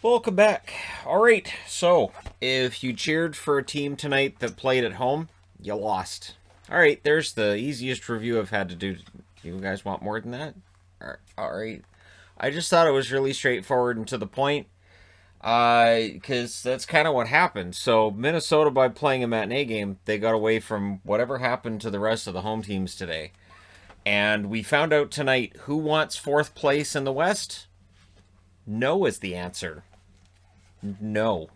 Welcome back. All right, so if you cheered for a team tonight that played at home, you lost. All right, there's the easiest review I've had to do. You guys want more than that? All right. I just thought it was really straightforward and to the point, because that's kind of what happened. So Minnesota, by playing a matinee game, they got away from whatever happened to the rest of the home teams today. And we found out tonight who wants fourth place in the West. No is the answer. No.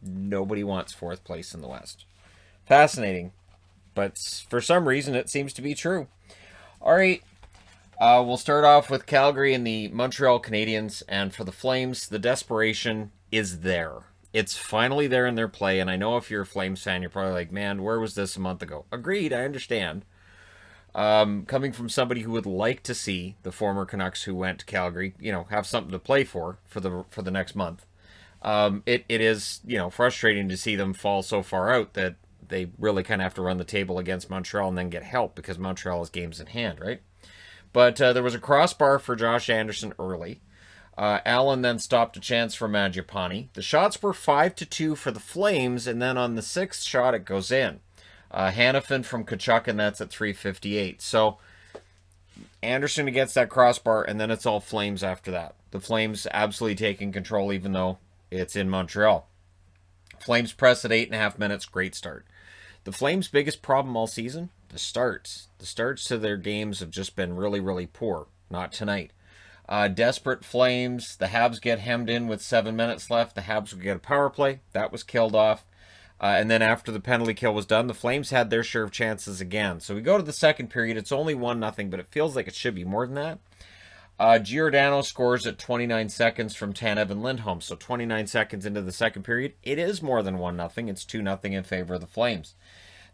Nobody wants fourth place in the West. Fascinating. But for some reason, it seems to be true. All right. We'll start off with Calgary and the Montreal Canadiens. And for the Flames, the desperation is there. It's finally there in their play. And I know if you're a Flames fan, you're probably like, man, where was this a month ago? Agreed. I understand. Coming from somebody who would like to see the former Canucks who went to Calgary, have something to play for the next month. It is, frustrating to see them fall so far out that they really kind of have to run the table against Montreal and then get help because Montreal has games in hand, right? But there was a crossbar for Josh Anderson early. Allen then stopped a chance for Mangiapane. The shots were 5-2 for the Flames, and then on the sixth shot, it goes in. Hannafin from Kachuk, and that's at 3:58. So Anderson gets that crossbar, and then it's all Flames after that. The Flames absolutely taking control, even though it's in Montreal. Flames press at 8.5 minutes. Great start. The Flames' biggest problem all season? The starts. The starts to their games have just been really, really poor. Not tonight. Desperate Flames. The Habs get hemmed in with 7 minutes left. The Habs would get a power play. That was killed off. And then after the penalty kill was done, the Flames had their share of chances again. So we go to the second period. It's only 1-0, but it feels like it should be more than that. Giordano scores at 29 seconds from Tanev and Lindholm. So 29 seconds into the second period, it is more than 1-0. It's 2-0 in favor of the Flames.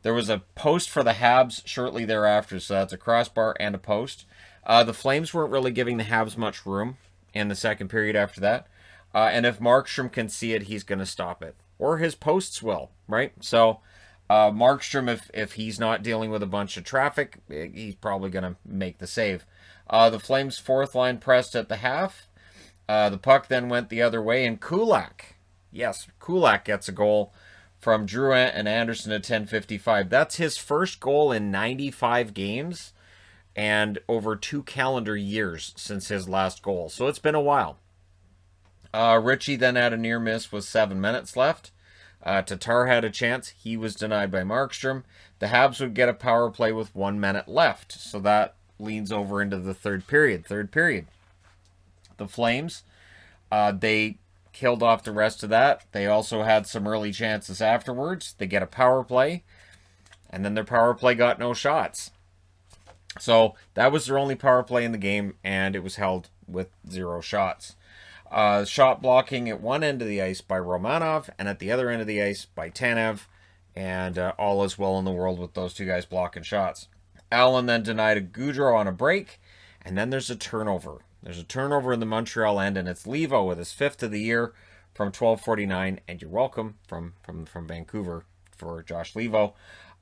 There was a post for the Habs shortly thereafter, so that's a crossbar and a post. The Flames weren't really giving the Habs much room in the second period after that. And if Markstrom can see it, he's going to stop it. Or his posts will, right? So Markstrom, if he's not dealing with a bunch of traffic, he's probably going to make the save. The Flames' fourth line pressed at the half. The puck then went the other way, and Kulak gets a goal from Drouin and Anderson at 10:55. That's his first goal in 95 games and over 2 calendar years since his last goal. So it's been a while. Ritchie then had a near miss with 7 minutes left. Tatar had a chance. He was denied by Markstrom. The Habs would get a power play with 1 minute left. So that leans over into the third period. The Flames, they killed off the rest of that. They also had some early chances afterwards. They get a power play. And then their power play got no shots. So that was their only power play in the game. And it was held with 0 shots. Shot blocking at one end of the ice by Romanov and at the other end of the ice by Tanev. And all is well in the world with those two guys blocking shots. Allen then denied a Goudreau on a break. And then there's a turnover. There's a turnover in the Montreal end, and it's Levo with his 5th of the year from 12:49. And you're welcome from Vancouver for Josh Levo.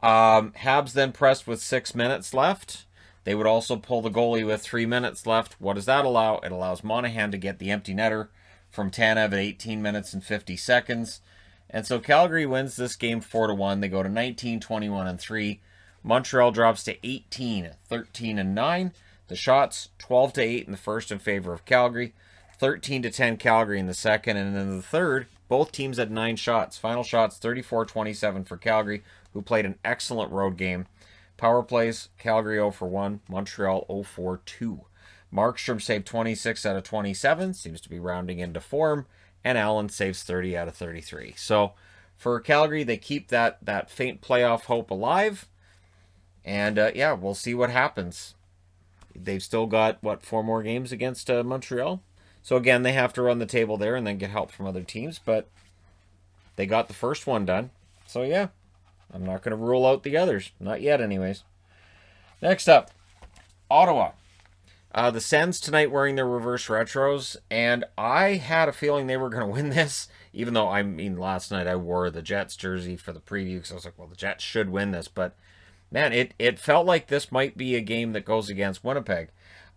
Habs then pressed with 6 minutes left. They would also pull the goalie with 3 minutes left. What does that allow? It allows Monahan to get the empty netter from Tanev at 18 minutes and 50 seconds. And so Calgary wins this game 4-1. They go to 19-21-3. Montreal drops to 18-13-9. The shots 12-8 in the first in favor of Calgary, 13-10 Calgary in the second, and in the third, both teams had 9 shots. Final shots 34-27 for Calgary, who played an excellent road game. Power plays, Calgary 0 for 1, Montreal 0 for 2. Markstrom saved 26 out of 27, seems to be rounding into form, and Allen saves 30 out of 33. So for Calgary, they keep that faint playoff hope alive, and we'll see what happens. They've still got, 4 more games against Montreal? So again, they have to run the table there and then get help from other teams, but they got the first one done. So yeah, I'm not going to rule out the others. Not yet, anyways. Next up, Ottawa. The Sens tonight wearing their reverse retros, and I had a feeling they were going to win this, even though, last night I wore the Jets jersey for the preview, because I was like, well, the Jets should win this, but man, it felt like this might be a game that goes against Winnipeg.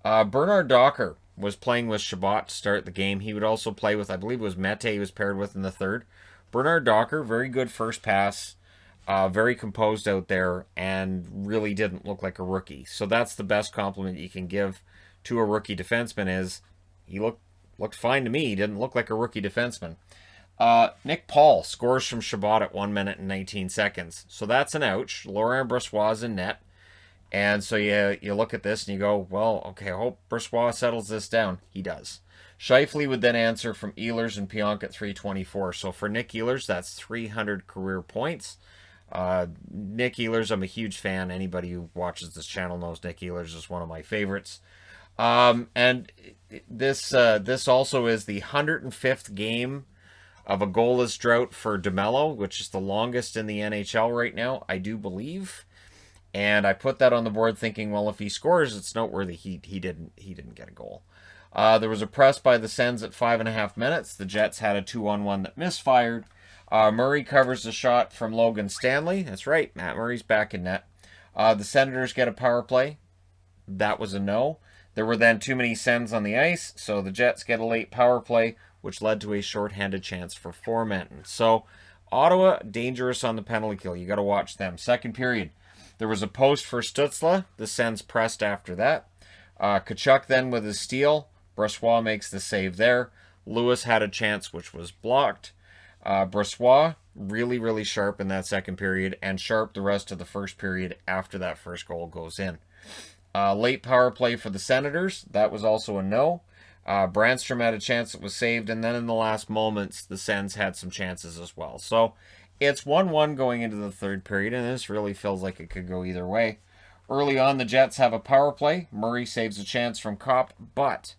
Bernard Docker was playing with Chabot to start the game. He would also play with, I believe it was Mete he was paired with in the third. Bernard Docker, very good first pass, very composed out there, and really didn't look like a rookie. So that's the best compliment you can give to a rookie defenseman is he looked fine to me. He didn't look like a rookie defenseman. Nick Paul scores from Chabot at 1 minute and 19 seconds. So that's an ouch. Laurent Brossoit in net. And so you look at this and you go, well, okay, I hope Brossoit settles this down. He does. Scheifele would then answer from Ehlers and Pionk at 324. So for Nick Ehlers, that's 300 career points. Nick Ehlers, I'm a huge fan. Anybody who watches this channel knows Nick Ehlers is one of my favorites. And this also is the 105th game of a goalless drought for DeMello, which is the longest in the NHL right now, I do believe. And I put that on the board thinking, well, if he scores, it's noteworthy. He didn't get a goal. There was a press by the Sens at 5.5 minutes. The Jets had a 2-on-1 that misfired. Murray covers the shot from Logan Stanley. That's right, Matt Murray's back in net. The Senators get a power play. That was a no. There were then too many Sens on the ice, so the Jets get a late power play, which led to a shorthanded chance for Formenton. So Ottawa, dangerous on the penalty kill. You got to watch them. Second period. There was a post for Stützle. The Sens pressed after that. Tkachuk then with his steal. Brossoit makes the save there. Lewis had a chance which was blocked. Brossoit really, really sharp in that second period and sharp the rest of the first period after that first goal goes in. Late power play for the Senators. That was also a no. Brandstrom had a chance that was saved. And then in the last moments, the Sens had some chances as well. So it's 1-1 going into the third period, and this really feels like it could go either way. Early on, the Jets have a power play. Murray saves a chance from Kopp, but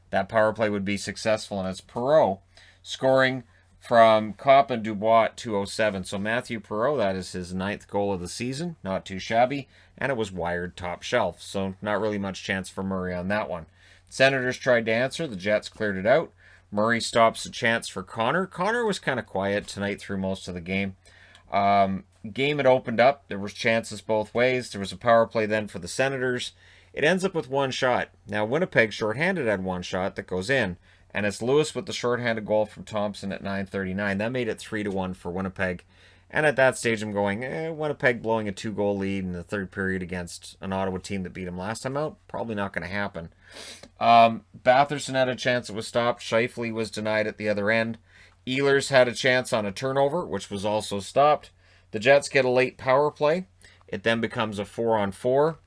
that power play would be successful, and it's Perreault scoring from Kopp and Dubois at 2:07. So Matthew Perreault, that is his 9th goal of the season. Not too shabby, and it was wired top shelf, so not really much chance for Murray on that one. Senators tried to answer. The Jets cleared it out. Murray stops a chance for Connor. Connor was kind of quiet tonight through most of the game. Game had opened up. There was chances both ways. There was a power play then for the Senators. It ends up with one shot. Now, Winnipeg shorthanded had one shot that goes in, and it's Lewis with the shorthanded goal from Thompson at 9:39. That made it 3-1 for Winnipeg. And at that stage, I'm going, Winnipeg blowing a 2-goal lead in the third period against an Ottawa team that beat them last time out? Probably not going to happen. Batherson had a chance. It was stopped. Scheifele was denied at the other end. Ehlers had a chance on a turnover, which was also stopped. The Jets get a late power play. It then becomes a 4-on-4.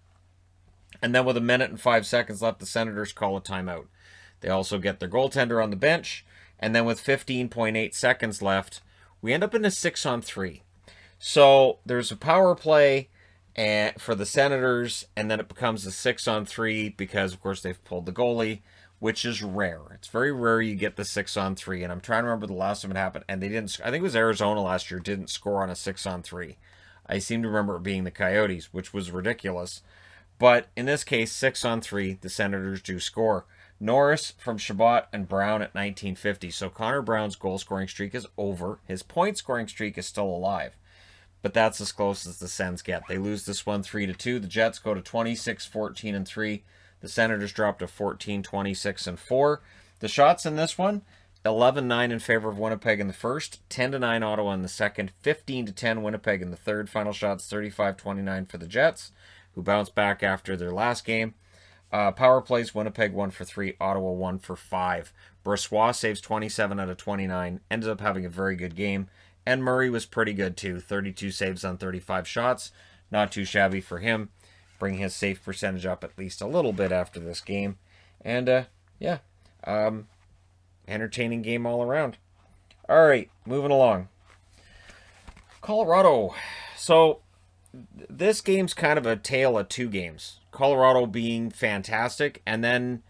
And then with 1 minute and 5 seconds left, the Senators call a timeout. They also get their goaltender on the bench. And then with 15.8 seconds left, we end up in a 6-on-3. So there's a power play for the Senators, and then it becomes a 6-on-3 because, of course, they've pulled the goalie, which is rare. It's very rare you get the 6-on-3, and I'm trying to remember the last time it happened, and they didn't. I think it was Arizona last year didn't score on a 6-on-3. I seem to remember it being the Coyotes, which was ridiculous. But in this case, 6-on-3, the Senators do score. Norris from Chabot and Brown at 1950. So Connor Brown's goal-scoring streak is over. His point-scoring streak is still alive. But that's as close as the Sens get. They lose this one 3-2. The Jets go to 26-14-3. The Senators drop to 14-26-4. The shots in this one, 11-9 in favor of Winnipeg in the first, 10-9 Ottawa in the second, 15-10 Winnipeg in the third. Final shots 35-29 for the Jets, who bounced back after their last game. Power plays, Winnipeg 1 for 3, Ottawa 1 for 5. Brossoit saves 27 out of 29, ended up having a very good game. And Murray was pretty good too, 32 saves on 35 shots. Not too shabby for him. Bring his save percentage up at least a little bit after this game. And, entertaining game all around. All right, moving along. Colorado. So, this game's kind of a tale of two games. Colorado being fantastic, and then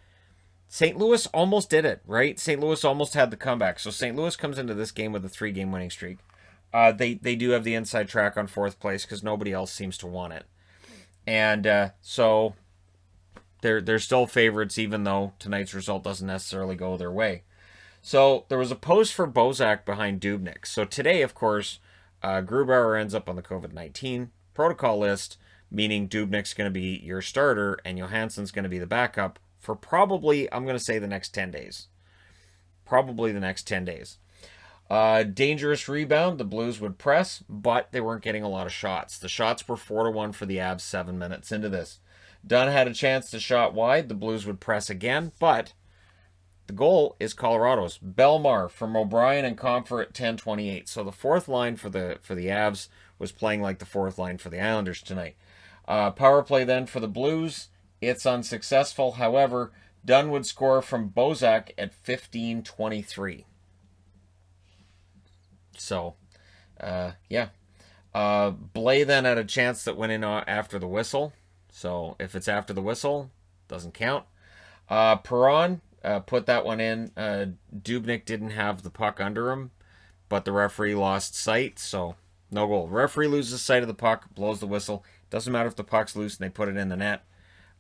St. Louis almost did it, right? St. Louis almost had the comeback. So St. Louis comes into this game with a 3-game winning streak. They do have the inside track on 4th place because nobody else seems to want it. And so they're still favorites, even though tonight's result doesn't necessarily go their way. So there was a post for Bozak behind Dubnyk. So today, of course, Grubauer ends up on the COVID-19 protocol list, meaning Dubnyk's going to be your starter and Johansson's going to be the backup for probably, I'm going to say, the next 10 days. Probably the next 10 days. Dangerous rebound. The Blues would press, but they weren't getting a lot of shots. The shots were 4-1 for the Avs 7 minutes into this. Dunn had a chance to shot wide. The Blues would press again, but the goal is Colorado's. Belmar from O'Brien and Comfort at 10:28. So the fourth line for the Avs was playing like the fourth line for the Islanders tonight. Power play then for the Blues. It's unsuccessful. However, Dunn would score from Bozak at 15:23. So, yeah. Blaine then had a chance that went in after the whistle. So if it's after the whistle, doesn't count. Perron put that one in. Dubnyk didn't have the puck under him, but the referee lost sight, so no goal. Referee loses sight of the puck, blows the whistle. Doesn't matter if the puck's loose and they put it in the net.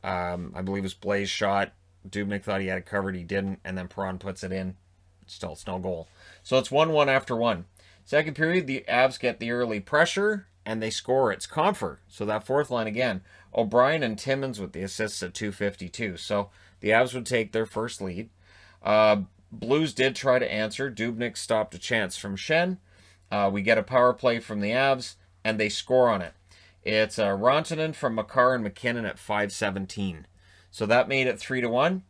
I believe it was Blaine's shot. Dubnyk thought he had it covered. He didn't, and then Perron puts it in. Still, it's no goal. So it's 1-1 after one. Second period, the Avs get the early pressure, and they score. It's Comfort. So that fourth line again. O'Brien and Timmins with the assists at 2:52. So the Avs would take their first lead. Blues did try to answer. Dubnyk stopped a chance from Shen. We get a power play from the Avs, and they score on it. It's Rantanen from Makar and McKinnon at 5:17. So that made it 3-1.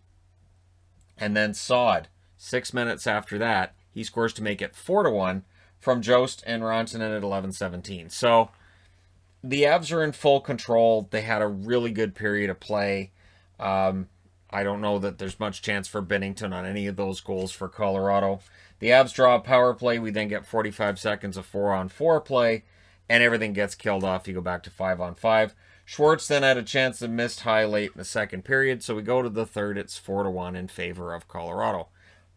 And then Saad, 6 minutes after that, he scores to make it 4-1 from Jost and Rantanen at 11:17. So the Avs are in full control. They had a really good period of play. I don't know that there's much chance for Binnington on any of those goals for Colorado. The Avs draw a power play. We then get 45 seconds of 4-on-4 play, and everything gets killed off. You go back to 5-on-5. Schwartz then had a chance to missed high late in the second period, so we go to the third. It's 4-1 in favor of Colorado.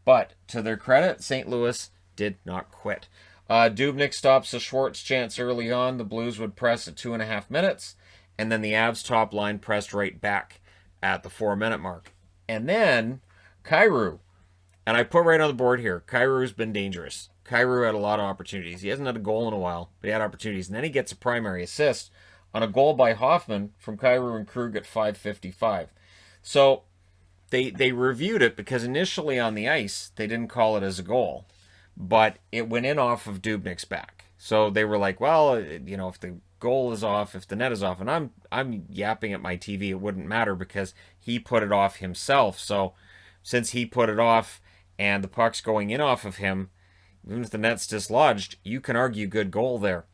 But to their credit, St. Louis did not quit. Dubnyk stops a Schwartz chance early on. The Blues would press at 2.5 minutes, and then the Avs top line pressed right back at the 4-minute mark. And then Kyrou, and I put right on the board here, Kyrou's been dangerous. Kyrou had a lot of opportunities. He hasn't had a goal in a while, but he had opportunities. And then he gets a primary assist on a goal by Hoffman from Kyrou and Krug at 5:55. So they reviewed it because initially on the ice, they didn't call it as a goal, but it went in off of Dubnyk's back. So they were like, well, you know, if the goal is off, if the net is off, and I'm yapping at my TV, it wouldn't matter because he put it off himself. So since he put it off and the puck's going in off of him, even if the net's dislodged, you can argue good goal there.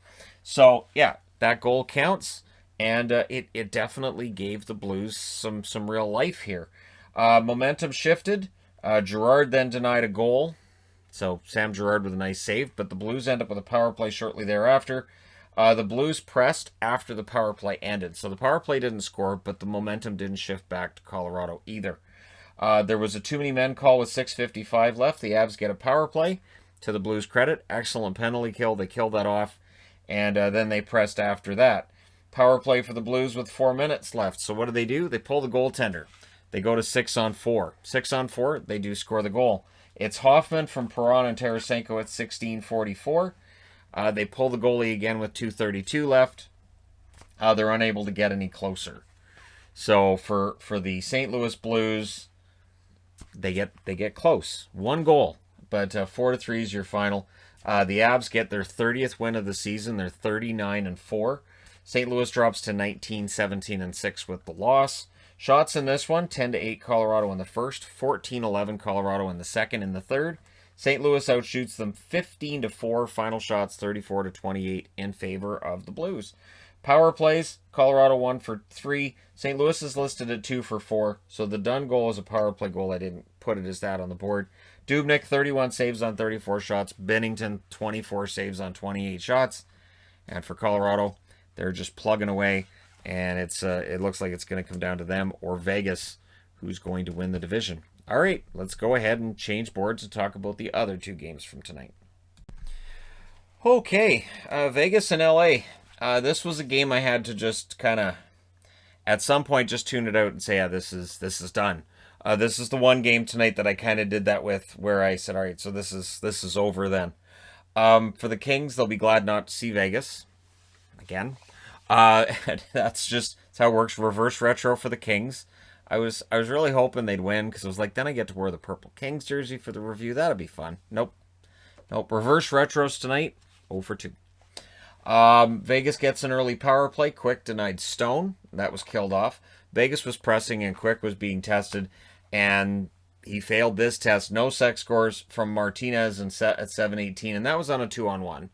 So yeah, that goal counts, and it definitely gave the Blues some real life here. Momentum shifted. Girard then denied a goal. So Sam Girard with a nice save, but the Blues end up with a power play shortly thereafter. The Blues pressed after the power play ended. So the power play didn't score, but the momentum didn't shift back to Colorado either. There was a too many men call with 6:55 left. The Avs get a power play. To the Blues' credit, excellent penalty kill. They killed that off, and then they pressed after that. Power play for the Blues with 4 minutes left. So what do? They pull the goaltender. They go to 6-on-4. 6-on-4, they do score the goal. It's Hoffman from Perron and Tarasenko at 16:44. They pull the goalie again with 2:32 left. They're unable to get any closer. So for the St. Louis Blues, they get close. One goal, but 4-3 is your final. The Avs get their 30th win of the season. They're 39-4. St. Louis drops to 19-17-6 with the loss. Shots in this one, 10-8 Colorado in the first, 14-11 Colorado in the second. In the third, St. Louis outshoots them 15-4. Final shots 34-28 in favor of the Blues. Power plays, Colorado 1 for 3. St. Louis is listed at 2 for 4. So the Dunn goal is a power play goal. I didn't put it as that on the board. Dubnyk 31 saves on 34 shots. Binnington 24 saves on 28 shots. And for Colorado, they're just plugging away. And it looks like it's going to come down to them or Vegas, who's going to win the division. All right, let's go ahead and change boards and talk about the other two games from tonight. Okay, Vegas and LA. This was a game I had to just kind of, at some point, just tune it out and say, yeah, this is done. This is the one game tonight that I kind of did that with, where I said, all right, so this is over then. For the Kings, they'll be glad not to see Vegas again. That's how it works. Reverse retro for the Kings. I was really hoping they'd win because I was like, then I get to wear the Purple Kings jersey for the review. That'd be fun. Nope. Nope. Reverse retros tonight. 0 for 2. Vegas gets an early power play. Quick denied Stone. That was killed off. Vegas was pressing and Quick was being tested, and he failed this test. No sec scores from Martinez and set at 7:18, and that was on a 2-on-1.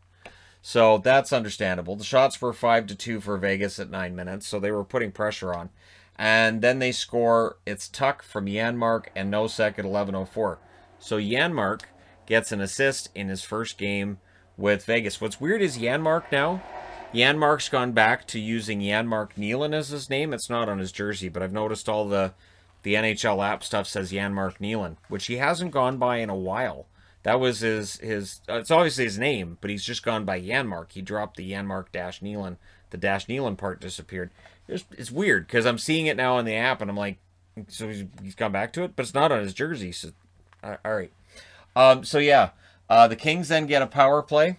So that's understandable. The shots were 5-2 for Vegas at 9 minutes, so they were putting pressure on. And then they score. It's Tuck from Janmark and Nosek at 11:04. So Janmark gets an assist in his first game with Vegas. What's weird is Janmark now. Janmark's gone back to using Janmark Nealon as his name. It's not on his jersey, but I've noticed all the NHL app stuff says Janmark Nealon, which he hasn't gone by in a while. That was his it's obviously his name, but he's just gone by Janmark. He dropped the Janmark dash Nealon. The dash Nealon part disappeared. It's weird because I'm seeing it now on the app and I'm like, so he's gone back to it, but it's not on his jersey. So, all right. So yeah, the Kings then get a power play.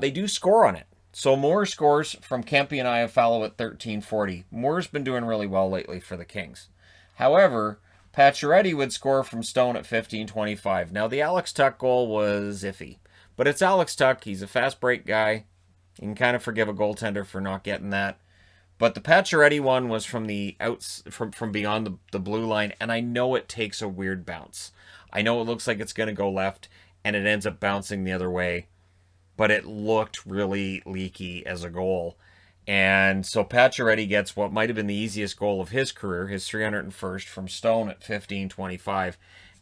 They do score on it. So Moore scores from Kempe and Iafallo at 13:40. Moore's been doing really well lately for the Kings. However, Pacioretty would score from Stone at 15:25. Now, the Alex Tuck goal was iffy. But it's Alex Tuck. He's a fast break guy. You can kind of forgive a goaltender for not getting that. But the Pacioretty one was from the outs from beyond the blue line, and I know it takes a weird bounce. I know it looks like it's going to go left, and it ends up bouncing the other way. But it looked really leaky as a goal. And so Pacioretty gets what might have been the easiest goal of his career, his 301st from Stone at 15:25.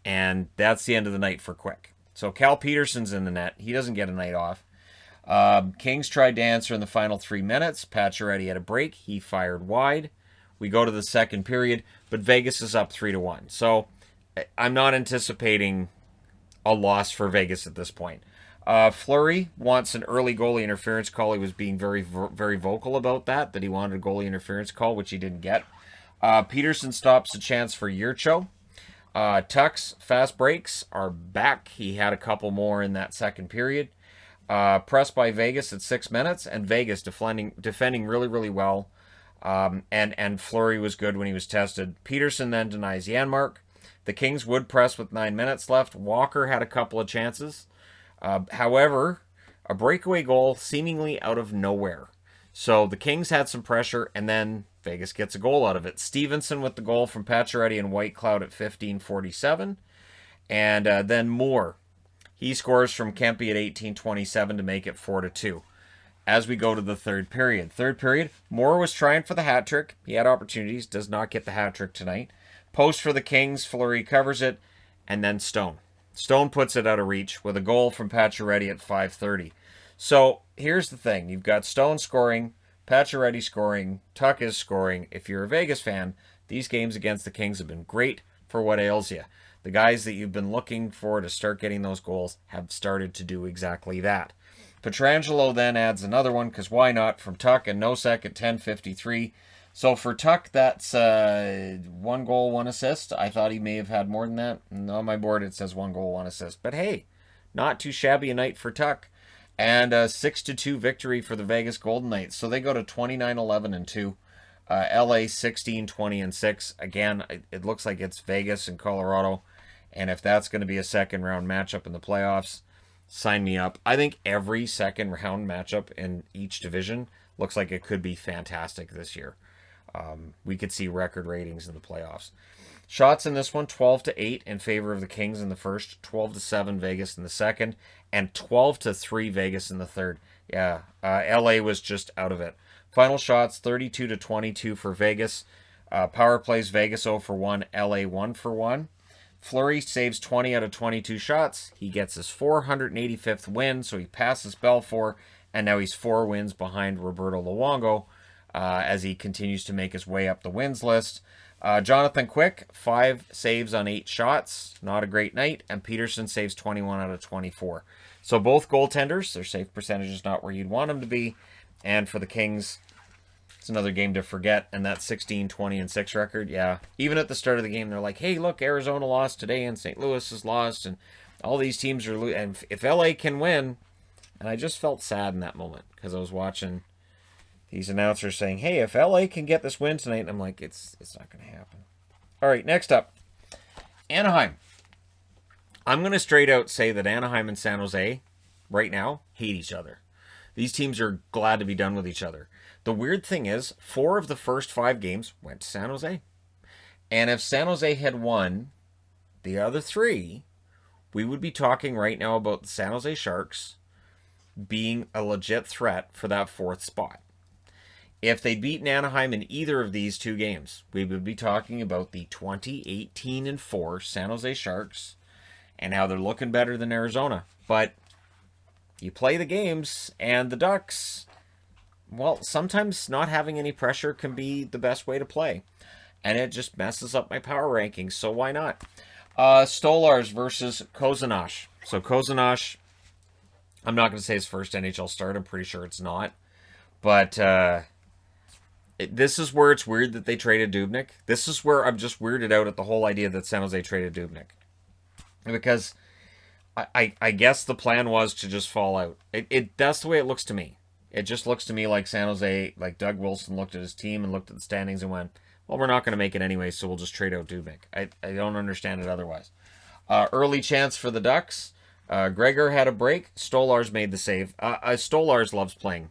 And that's the end of the night for Quick. So Cal Peterson's in the net. He doesn't get a night off. Kings tried to answer in the final 3 minutes. Pacioretty had a break. He fired wide. We go to the second period, but Vegas is up 3-1. So I'm not anticipating a loss for Vegas at this point. Fleury wants an early goalie interference call. He was being very, very vocal about that he wanted a goalie interference call, which he didn't get. Peterson stops a chance for Yurcho. Tuck's fast breaks are back. He had a couple more in that second period. Pressed by Vegas at 6 minutes, and Vegas defending really, really well. And Fleury was good when he was tested. Peterson then denies Janmark. The Kings would press with 9 minutes left. Walker had a couple of chances. However, a breakaway goal seemingly out of nowhere. So the Kings had some pressure, and then Vegas gets a goal out of it. Stevenson with the goal from Pacioretty and Whitecloud at 15:47. And then Moore. He scores from Kempe at 18:27 to make it 4-2. As we go to the third period. Third period, Moore was trying for the hat trick. He had opportunities, does not get the hat trick tonight. Post for the Kings, Fleury covers it, and then Stone. Stone puts it out of reach with a goal from Pacioretty at 5:30. So here's the thing. You've got Stone scoring, Pacioretty scoring, Tuck is scoring. If you're a Vegas fan, these games against the Kings have been great for what ails you. The guys that you've been looking for to start getting those goals have started to do exactly that. Pietrangelo then adds another one, because why not, from Tuck and Nosek at 10:53. So for Tuck, that's 1 goal, 1 assist. I thought he may have had more than that. On my board, it says 1 goal, 1 assist. But hey, not too shabby a night for Tuck. And a 6-2 victory for the Vegas Golden Knights. So they go to 29-11-2. LA 16-20-6. Again, it looks like it's Vegas and Colorado. And if that's going to be a second round matchup in the playoffs, sign me up. I think every second round matchup in each division looks like it could be fantastic this year. We could see record ratings in the playoffs. Shots in this one, 12-8 in favor of the Kings in the first, 12-7 Vegas in the second, and 12-3 Vegas in the third. Yeah, LA was just out of it. Final shots, 32-22 for Vegas. Power plays, Vegas 0 for 1, LA 1 for 1. Fleury saves 20 out of 22 shots. He gets his 485th win, so he passes Belfour, and now he's 4 wins behind Roberto Luongo as he continues to make his way up the wins list. Jonathan Quick, 5 saves on 8 shots. Not a great night. And Peterson saves 21 out of 24. So both goaltenders, their save percentage is not where you'd want them to be. And for the Kings, it's another game to forget. And that 16-20-6 record, yeah. Even at the start of the game, they're like, hey, look, Arizona lost today and St. Louis has lost. And all these teams are losing. And if LA can win, and I just felt sad in that moment because I was watching these announcers saying, hey, if LA can get this win tonight, and I'm like, it's not going to happen. All right, next up, Anaheim. I'm going to straight out say that Anaheim and San Jose right now hate each other. These teams are glad to be done with each other. The weird thing is, 4 of the first 5 games went to San Jose. And if San Jose had won the other 3, we would be talking right now about the San Jose Sharks being a legit threat for that 4th spot. If they'd beaten Anaheim in either of these 2 games, we would be talking about the 2018-4 San Jose Sharks and how they're looking better than Arizona. But you play the games, and the Ducks, well, sometimes not having any pressure can be the best way to play. And it just messes up my power rankings, so why not? Stolars versus Kozanash. So Kozanash, I'm not going to say his first NHL start. I'm pretty sure it's not. But this is where it's weird that they traded Dubnyk. This is where I'm just weirded out at the whole idea that San Jose traded Dubnyk. Because I guess the plan was to just fall out. That's the way it looks to me. It just looks to me like San Jose, like Doug Wilson looked at his team and looked at the standings and went, well, we're not going to make it anyway, so we'll just trade out Dubnyk. I don't understand it otherwise. Early chance for the Ducks. Gregor had a break. Stolars made the save. Stolars loves playing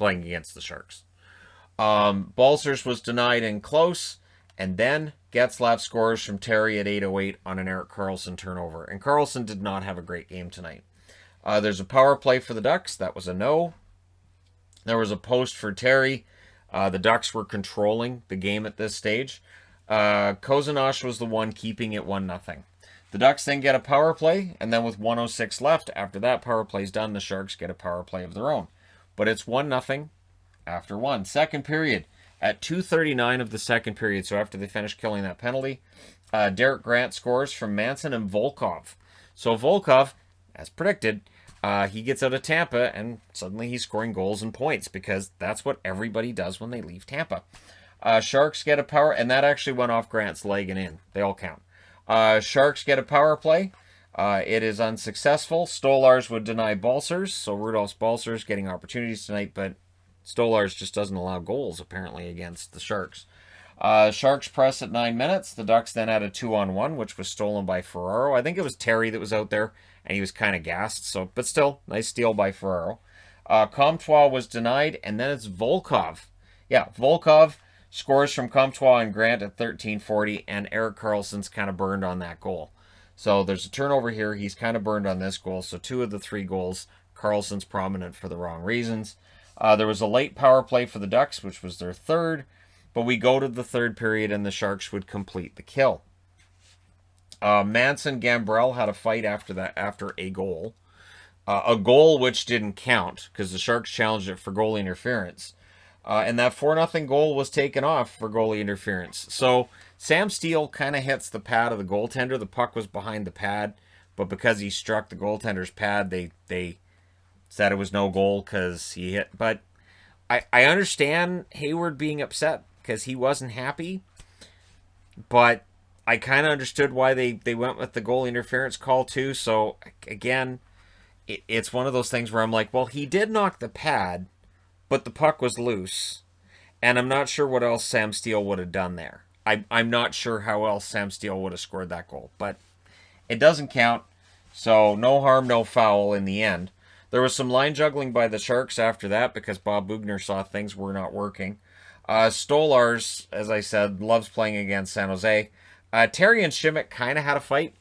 against the Sharks. Balcers was denied in close. And then Getzlaf scores from Terry at 8:08 on an Erik Karlsson turnover. And Karlsson did not have a great game tonight. There's a power play for the Ducks. That was a no. There was a post for Terry. The Ducks were controlling the game at this stage. Kozanash was the one keeping it 1-0. The Ducks then get a power play, and then with 1:06 left, after that power play's done, the Sharks get a power play of their own. But it's 1-0 after 1. Second period. At 2:39 of the second period, so after they finish killing that penalty, Derek Grant scores from Manson and Volkov. So Volkov, as predicted, he gets out of Tampa, and suddenly he's scoring goals and points, because that's what everybody does when they leave Tampa. Sharks get a power, and that actually went off Grant's leg and in. They all count. Sharks get a power play. It is unsuccessful. Stolars would deny Balcers, so Rudolph Balcers getting opportunities tonight, but Stolars just doesn't allow goals, apparently, against the Sharks. Sharks press at 9 minutes. The Ducks then had a 2-on-1, which was stolen by Ferraro. I think it was Terry that was out there, and he was kind of gassed. But still, nice steal by Ferraro. Comtois was denied, and then it's Volkov. Yeah, Volkov scores from Comtois and Grant at 13:40, and Erik Karlsson's kind of burned on that goal. So there's a turnover here. He's kind of burned on this goal. So 2 of the 3 goals, Karlsson's prominent for the wrong reasons. There was a late power play for the Ducks, which was their 3rd, but we go to the 3rd period and the Sharks would complete the kill. Manson Gambrell had a fight after a goal. A goal which didn't count because the Sharks challenged it for goalie interference. And that 4-0 goal was taken off for goalie interference. So Sam Steele kind of hits the pad of the goaltender. The puck was behind the pad, but because he struck the goaltender's pad, they said it was no goal because he hit. But I understand Hayward being upset because he wasn't happy. But I kind of understood why they went with the goal interference call too. So again, it's one of those things where I'm like, well, he did knock the pad, but the puck was loose. And I'm not sure what else Sam Steele would have done there. I'm not sure how else Sam Steele would have scored that goal. But it doesn't count. So no harm, no foul in the end. There was some line juggling by the Sharks after that because Bob Bugner saw things were not working. Stolars, as I said, loves playing against San Jose. Terry and Shimmick kind of had a fight.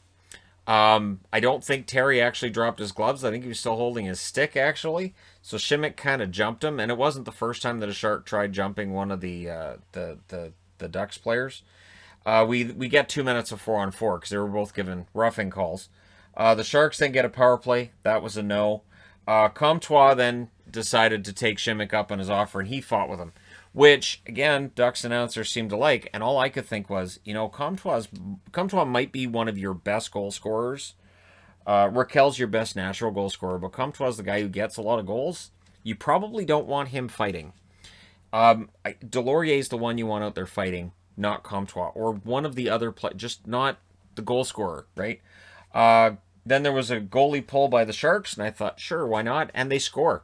I don't think Terry actually dropped his gloves. I think he was still holding his stick, actually. So Shimmick kind of jumped him, and it wasn't the first time that a Shark tried jumping one of the Ducks players. We get 2 minutes of 4-on-4 because they were both given roughing calls. The Sharks then get a power play. That was a no. Comtois then decided to take Shimmick up on his offer, and he fought with him, which, again, Ducks announcers seemed to like. And all I could think was, Comtois might be one of your best goal scorers. Raquel's your best natural goal scorer, but Comtois is the guy who gets a lot of goals. You probably don't want him fighting. Delorier's the one you want out there fighting, not Comtois, or one of the other just not the goal scorer, right? Then there was a goalie pull by the Sharks, and I thought, sure, why not? And they score.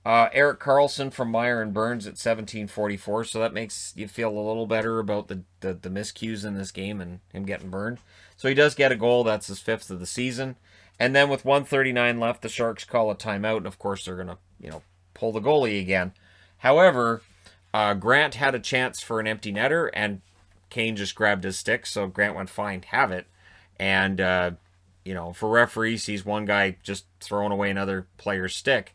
Eric Carlson from Meyer and Burns at 1744, so that makes you feel a little better about the miscues in this game and him getting burned. So he does get a goal. That's his 5th of the season. And then with 1:39 left, the Sharks call a timeout, and of course they're going to, pull the goalie again. However, Grant had a chance for an empty netter, and Kane just grabbed his stick, so Grant went, fine, have it. And, for referees, he's one guy just throwing away another player's stick.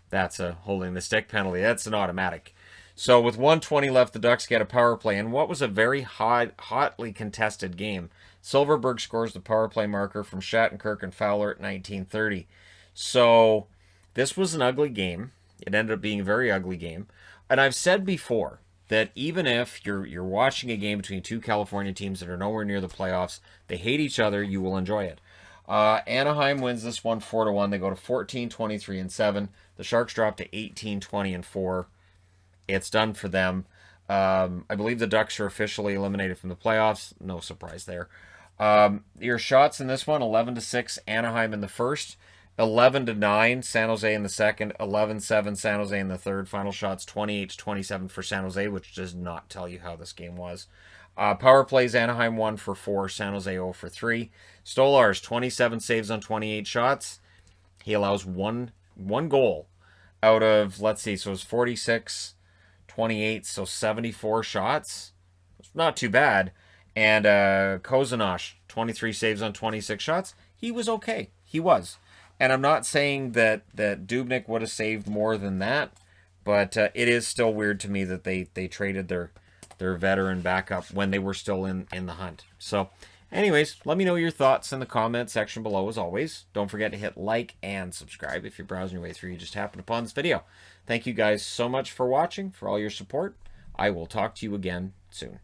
That's a holding the stick penalty. That's an automatic. So with 1:20 left, the Ducks get a power play, and what was a very hotly contested game. Silverberg scores the power play marker from Shattenkirk and Fowler at 19:30. So this was an ugly game. It ended up being a very ugly game. And I've said before that even if you're watching a game between two California teams that are nowhere near the playoffs, they hate each other, you will enjoy it. Anaheim wins this one 4-1. They go to 14-23-7. The Sharks drop to 18-20-4. It's done for them. I believe the Ducks are officially eliminated from the playoffs. No surprise there. Your shots in this one: 11-6 Anaheim in the first, 11-9 San Jose in the second, 11-7 San Jose in the third. Final shots 28-27 for San Jose, which does not tell you how this game was. Power plays: Anaheim 1 for 4, San Jose 0 for 3. Stolarz 27 saves on 28 shots. He allows one goal out of, let's see, so it's 46, 28, so 74 shots. It's not too bad. And Kozanosh 23 saves on 26 shots. He was okay. He was. And I'm not saying that Dubnyk would have saved more than that, but it is still weird to me that they traded their veteran backup when they were still in the hunt. So anyways, let me know your thoughts in the comment section below as always. Don't forget to hit like and subscribe if you're browsing your way through. You just happened upon this video. Thank you guys so much for watching, for all your support. I will talk to you again soon.